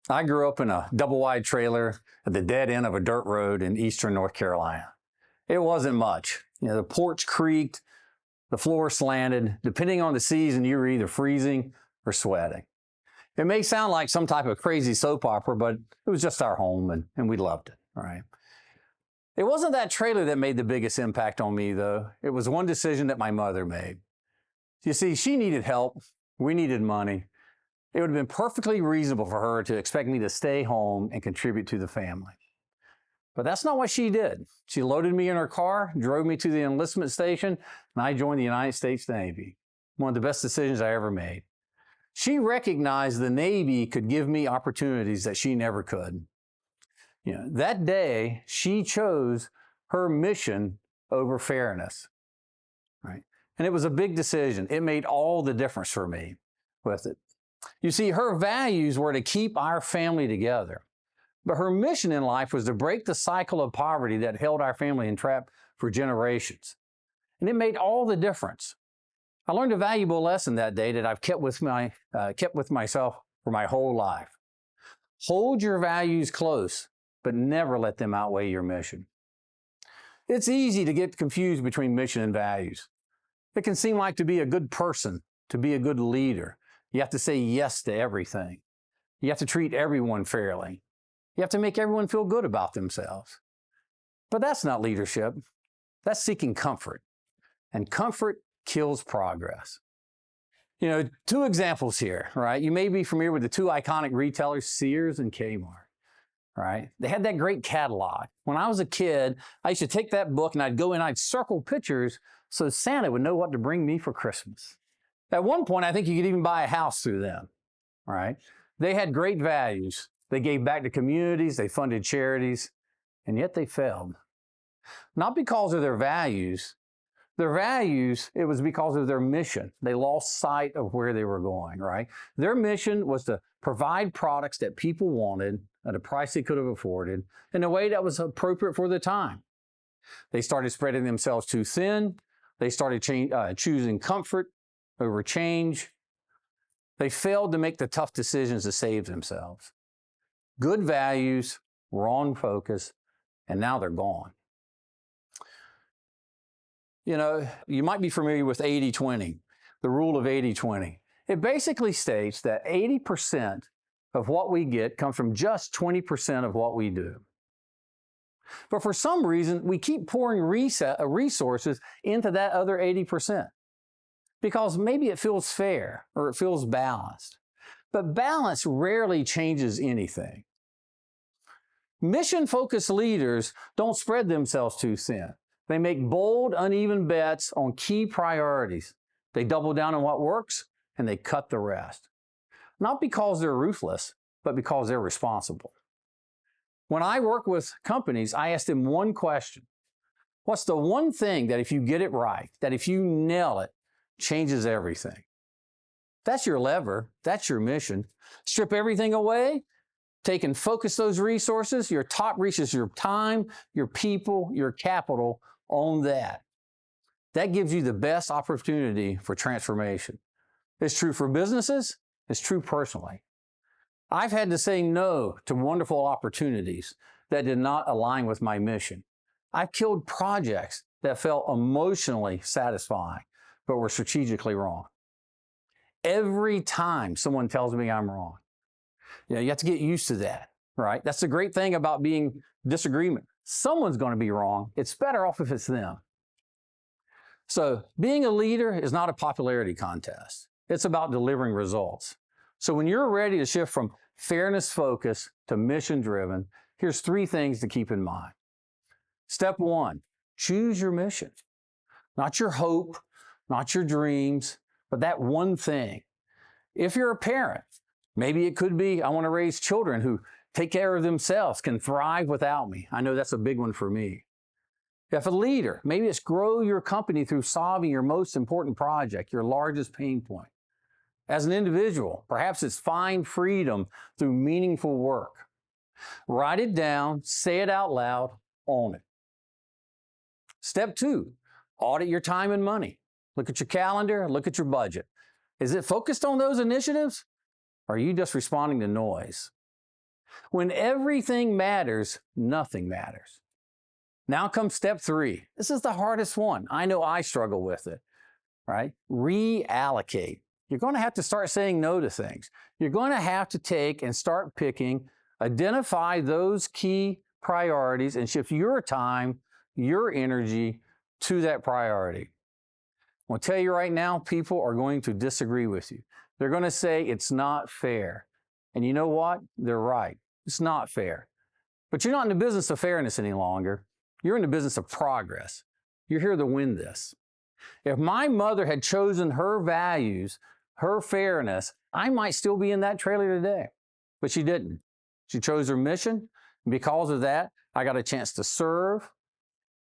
I grew up in a double-wide trailer at the dead end of a dirt road in eastern North Carolina. It wasn't much. The porch creaked, the floor slanted. Depending on the season, you were either freezing or sweating. It may sound like some type of crazy soap opera, but it was just our home, and we loved it, right? It wasn't that trailer that made the biggest impact on me, though. It was one decision that my mother made. You see, she needed help. We needed money. It would have been perfectly reasonable for her to expect me to stay home and contribute to the family. But that's not what she did. She loaded me in her car, drove me to the enlistment station, and I joined the United States Navy. One of the best decisions I ever made. She recognized the Navy could give me opportunities that she never could. That day, she chose her mission over fairness, right? And it was a big decision. It made all the difference for me with it. You see, her values were to keep our family together. But her mission in life was to break the cycle of poverty that held our family entrapped for generations. And it made all the difference. I learned a valuable lesson that day that I've kept with myself for my whole life. Hold your values close, but never let them outweigh your mission. It's easy to get confused between mission and values. It can seem like to be a good person, to be a good leader, you have to say yes to everything. You have to treat everyone fairly. You have to make everyone feel good about themselves. But that's not leadership. That's seeking comfort. And comfort kills progress. Two examples here, right? You may be familiar with the two iconic retailers, Sears and Kmart, right? They had that great catalog. When I was a kid, I used to take that book and I'd go in, I'd circle pictures so Santa would know what to bring me for Christmas. At one point, I think you could even buy a house through them, right? They had great values. They gave back to communities, they funded charities, and yet they failed. Not because of their values. It was because of their mission. They lost sight of where they were going, right? Their mission was to provide products that people wanted at a price they could have afforded in a way that was appropriate for the time. They started spreading themselves too thin. They started choosing comfort over change. They failed to make the tough decisions to save themselves. Good values, wrong focus, and now they're gone. You might be familiar with 80-20, the rule of 80-20. It basically states that 80% of what we get comes from just 20% of what we do. But for some reason, we keep pouring resources into that other 80%. Because maybe it feels fair or it feels balanced. But balance rarely changes anything. Mission-focused leaders don't spread themselves too thin. They make bold, uneven bets on key priorities. They double down on what works and they cut the rest. Not because they're ruthless, but because they're responsible. When I work with companies, I ask them one question. What's the one thing that if you get it right, that if you nail it, changes everything? That's your lever. That's your mission. Strip everything away, take and focus those resources. Your top reaches your time, your people, your capital on that. That gives you the best opportunity for transformation. It's true for businesses. It's true personally. I've had to say no to wonderful opportunities that did not align with my mission. I've killed projects that felt emotionally satisfying, but were strategically wrong. Every time someone tells me I'm wrong, you have to get used to that, right? That's the great thing about being disagreement. Someone's going to be wrong. It's better off if it's them. So being a leader is not a popularity contest. It's about delivering results. So when you're ready to shift from fairness focused to mission driven, here's 3 things to keep in mind. Step 1, choose your mission. Not your hope, not your dreams, but that one thing. If you're a parent, maybe it could be, I want to raise children who take care of themselves, can thrive without me. I know that's a big one for me. If a leader, maybe it's grow your company through solving your most important project, your largest pain point. As an individual, perhaps it's find freedom through meaningful work. Write it down, say it out loud, own it. Step 2, audit your time and money. Look at your calendar, look at your budget. Is it focused on those initiatives? Or are you just responding to noise? When everything matters, nothing matters. Now comes step 3. This is the hardest one. I know I struggle with it, right? Reallocate. You're going to have to start saying no to things. You're going to have to take and start picking, identify those key priorities and shift your time, your energy to that priority. I'll tell you right now, people are going to disagree with you. They're going to say it's not fair. And you know what? They're right. It's not fair. But you're not in the business of fairness any longer. You're in the business of progress. You're here to win this. If my mother had chosen her values, her fairness, I might still be in that trailer today. But she didn't. She chose her mission. And because of that, I got a chance to serve,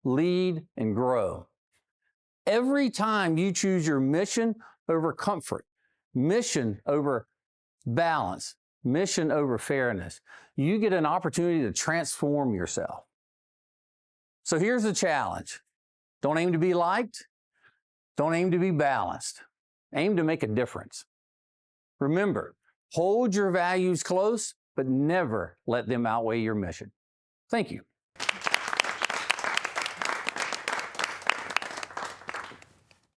lead, and grow. Every time you choose your mission over comfort, mission over balance, mission over fairness, you get an opportunity to transform yourself. So here's the challenge. Don't aim to be liked. Don't aim to be balanced. Aim to make a difference. Remember, hold your values close, but never let them outweigh your mission. Thank you.